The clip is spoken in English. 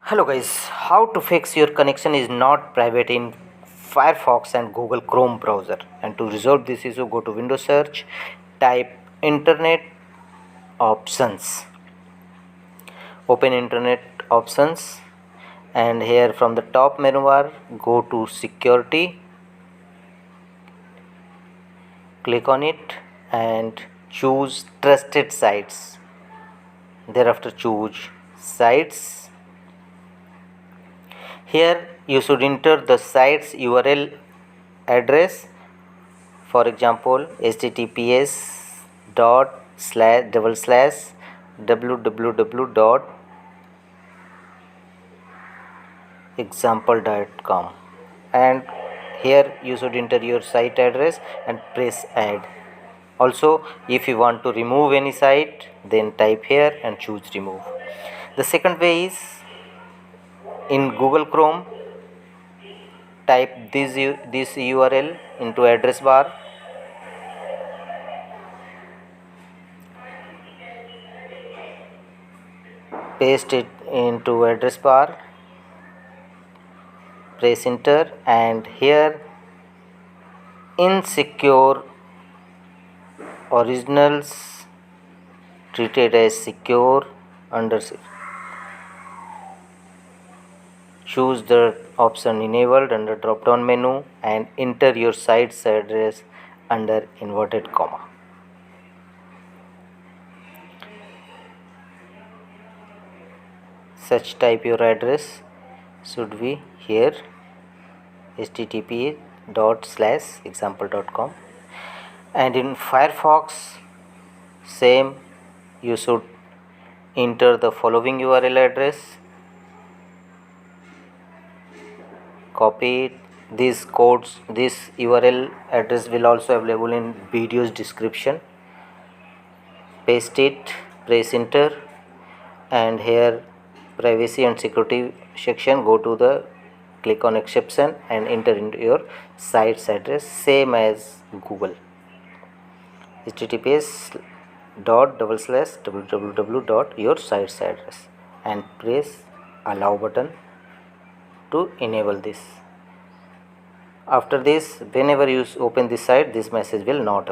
Hello guys, how to fix your connection is not private in Firefox and Google Chrome browser. And to resolve this issue, go to Windows search, type internet options, open internet options, and here from the top menu bar go to security, click on it and choose trusted sites. Thereafter choose sites. Here you should enter the site's URL address, for example https dot slash double slash www dot example.com, and here you should enter your site address and press add. Also, if you want to remove any site, then type here and choose remove. The second way is in Google Chrome, type this URL into address bar, paste it into address bar, press enter, and here insecure originals treated as secure under choose the option enabled under drop down menu and enter your site's address under inverted comma. Such type your address should be here http dot slash example.com, and in Firefox same, you should enter the following URL address, copy it. These codes, this URL address will also available in video's description. Paste it, press enter, and here privacy and security section, go to the click on exception and enter into your site's address same as Google, https dot double slash www dot your site's address, and press allow button to enable this. After this, whenever you open this site, this message will not